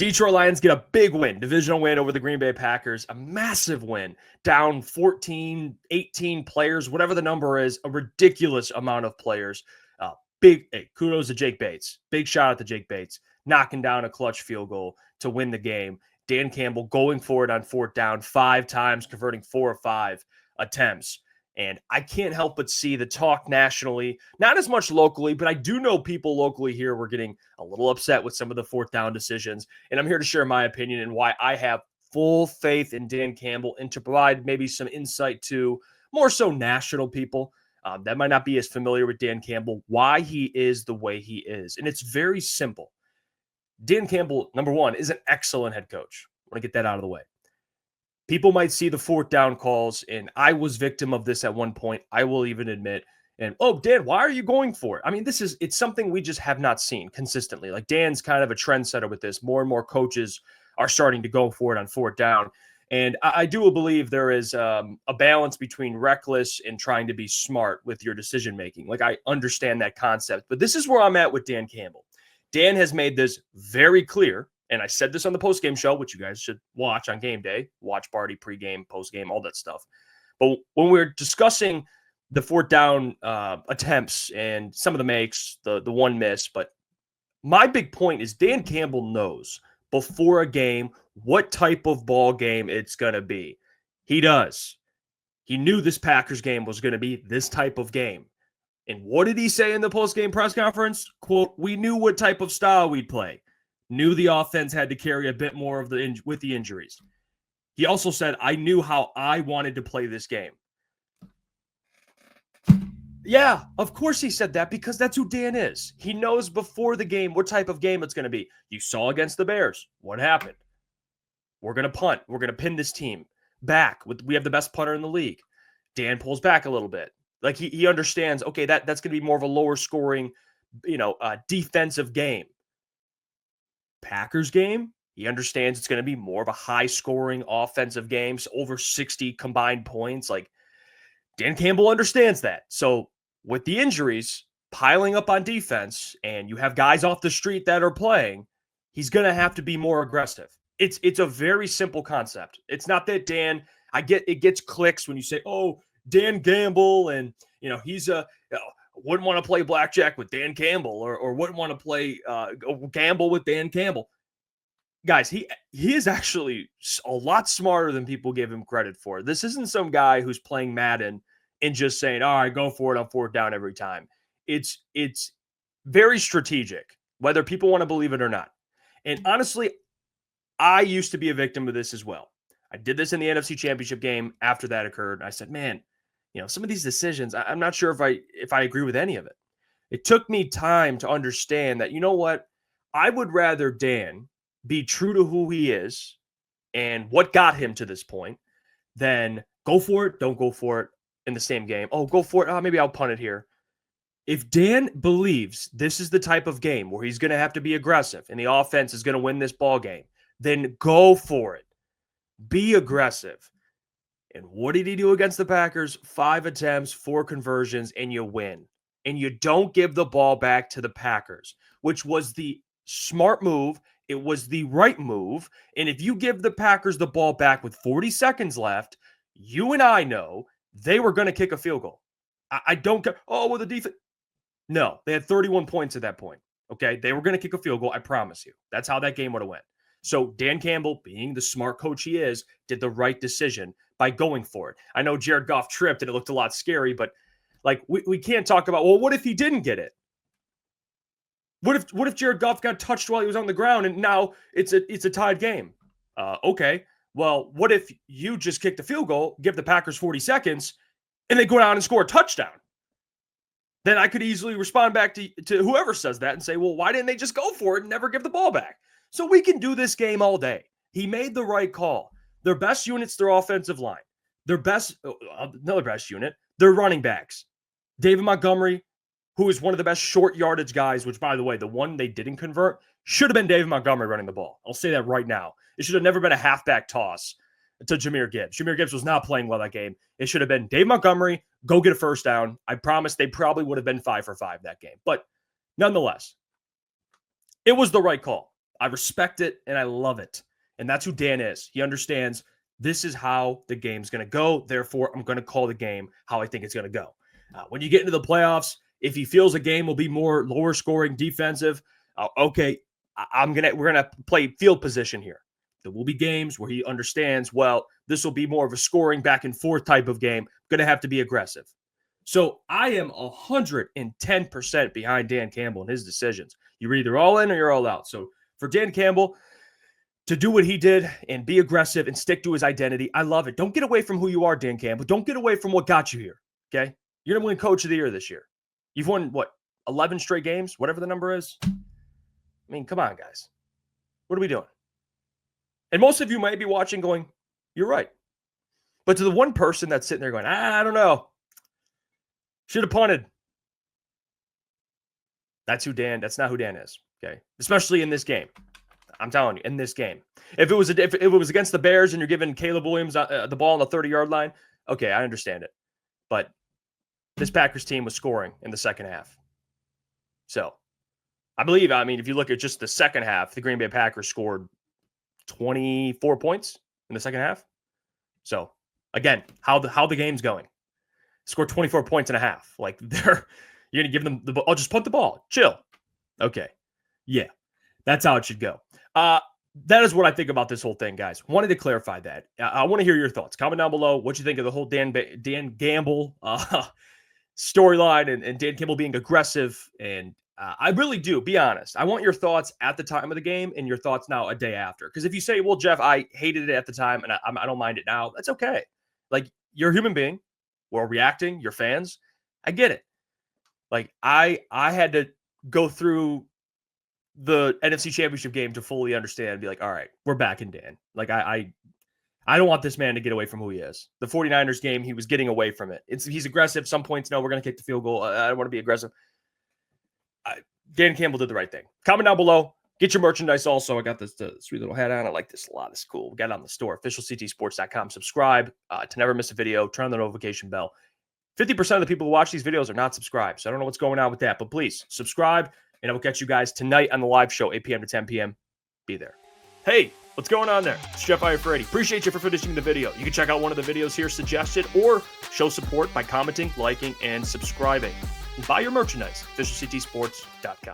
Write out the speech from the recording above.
Detroit Lions get a big win, divisional win over the Green Bay Packers, a massive win, down 14, 18 players, whatever the number is, a ridiculous amount of players. Kudos to Jake Bates. Big shout out to Jake Bates, knocking down a clutch field goal to win the game. Dan Campbell going for it on fourth down 5 times, converting 4 or 5 attempts. And I can't help but see the talk nationally, not as much locally, but I do know people locally here were getting a little upset with some of the fourth down decisions. And I'm here to share my opinion and why I have full faith in Dan Campbell and to provide maybe some insight to more so national people that might not be as familiar with Dan Campbell, why he is the way he is. And it's very simple. Dan Campbell, number one, is an excellent head coach. I want to get that out of the way. People might see the fourth down calls, and I was victim of this at one point. I will even admit, and Dan, why are you going for it? I mean, it's something we just have not seen consistently. Like Dan's kind of a trendsetter with this. More and more coaches are starting to go for it on fourth down. And I do believe there is a balance between reckless and trying to be smart with your decision-making. Like I understand that concept, but this is where I'm at with Dan Campbell. Dan has made this very clear. And I said this on the postgame show, which you guys should watch on game day, watch party, pregame, postgame, all that stuff. But when we're discussing the fourth down attempts and some of the makes, the one miss, but my big point is Dan Campbell knows before a game what type of ball game it's going to be. He does. He knew this Packers game was going to be this type of game. And what did he say in the postgame press conference? Quote, we knew what type of style we'd play. Knew the offense had to carry a bit more of with the injuries. He also said, I knew how I wanted to play this game. Yeah, of course he said that because that's who Dan is. He knows before the game what type of game it's going to be. You saw against the Bears. What happened? We're going to punt. We're going to pin this team back. We have the best punter in the league. Dan pulls back a little bit. Like he understands, okay, that's going to be more of a lower scoring, defensive game. Packers game, he understands it's going to be more of a high-scoring offensive game, so over 60 combined points. Like, Dan Campbell understands that. So, with the injuries piling up on defense, and you have guys off the street that are playing, he's going to have to be more aggressive. It's a very simple concept. It's not that Dan, it gets clicks when you say, oh, Dan Campbell, and, he's wouldn't want to play blackjack with Dan Campbell or wouldn't want to play gamble with Dan Campbell. Guys, he is actually a lot smarter than people give him credit for. This isn't some guy who's playing Madden and just saying, all right, go for it on fourth down every time. It's very strategic, whether people want to believe it or not. And honestly, I used to be a victim of this as well. I did this in the NFC Championship game after that occurred. I said, man, some of these decisions, I'm not sure if I agree with any of it. It took me time to understand that, you know what? I would rather Dan be true to who he is and what got him to this point than go for it, don't go for it in the same game. Oh, go for it. Maybe I'll punt it here. If Dan believes this is the type of game where he's going to have to be aggressive and the offense is going to win this ball game, then go for it. Be aggressive. And what did he do against the Packers? 5 attempts, 4 conversions, and you win. And you don't give the ball back to the Packers, which was the smart move. It was the right move. And if you give the Packers the ball back with 40 seconds left, you and I know they were going to kick a field goal. I don't care. Oh, well, the defense. No, they had 31 points at that point. Okay, they were going to kick a field goal. I promise you. That's how that game would have went. So Dan Campbell, being the smart coach he is, did the right decision by going for it. I know Jared Goff tripped and it looked a lot scary, but like we can't talk about, well, what if he didn't get it? What if Jared Goff got touched while he was on the ground and now it's a tied game? Okay. Well, what if you just kick the field goal, give the Packers 40 seconds, and they go down and score a touchdown? Then I could easily respond back to whoever says that and say, well, why didn't they just go for it and never give the ball back? So we can do this game all day. He made the right call. Their best unit's their offensive line. Another best unit, their running backs. David Montgomery, who is one of the best short yardage guys, which, by the way, the one they didn't convert should have been David Montgomery running the ball. I'll say that right now. It should have never been a halfback toss to Jahmyr Gibbs. Jahmyr Gibbs was not playing well that game. It should have been Dave Montgomery, go get a first down. I promise they probably would have been 5 for 5 that game. But nonetheless, it was the right call. I respect it and I love it. And that's who Dan is. He understands this is how the game's going to go. Therefore, I'm going to call the game how I think it's going to go. When you get into the playoffs, if he feels a game will be more lower scoring defensive, okay, we're gonna play field position here. There will be games where he understands, well, this will be more of a scoring back and forth type of game. Going to have to be aggressive. So I am 110% behind Dan Campbell and his decisions. You're either all in or you're all out. So for Dan Campbell to do what he did and be aggressive and stick to his identity, I love it. Don't get away from who you are, Dan Campbell. Don't get away from what got you here, okay? You're going to win Coach of the Year this year. You've won, 11 straight games? Whatever the number is. I mean, come on, guys. What are we doing? And most of you might be watching going, you're right. But to the one person that's sitting there going, I don't know. Should have punted. That's not who Dan is, okay? Especially in this game. I'm telling you, in this game. If it was against the Bears and you're giving Caleb Williams the ball on the 30-yard line, okay, I understand it. But this Packers team was scoring in the second half. So, I mean, if you look at just the second half, the Green Bay Packers scored 24 points in the second half. So, again, how the game's going. Scored 24 points and a half. Like, you're going to give them the ball. I'll just punt the ball. Chill. Okay. Yeah. That's how it should go. That is what I think about this whole thing, guys. Wanted to clarify that. I want to hear your thoughts. Comment down below what you think of the whole Dan Campbell storyline and Dan Campbell being aggressive. And I really do. Be honest. I want your thoughts at the time of the game and your thoughts now a day after. Because if you say, well, Jeff, I hated it at the time and I don't mind it now, that's okay. Like, you're a human being. We're reacting. You're fans. I get it. Like, I had to go through the NFC Championship game to fully understand and be like, all right, we're back in Dan. Like, I don't want this man to get away from who he is. The 49ers game, he was getting away from it. He's aggressive. Some points, no, we're going to kick the field goal. I don't want to be aggressive. Dan Campbell did the right thing. Comment down below. Get your merchandise also. I got this sweet little hat on. I like this a lot. It's cool. We got it on the store. officialctsports.com. Subscribe to never miss a video. Turn on the notification bell. 50% of the people who watch these videos are not subscribed. So I don't know what's going on with that. But please, subscribe. And I will catch you guys tonight on the live show, 8 p.m. to 10 p.m. Be there. Hey, what's going on there? It's Jeff Iafrate. Appreciate you for finishing the video. You can check out one of the videos here suggested or show support by commenting, liking, and subscribing. And buy your merchandise, officialctsports.com.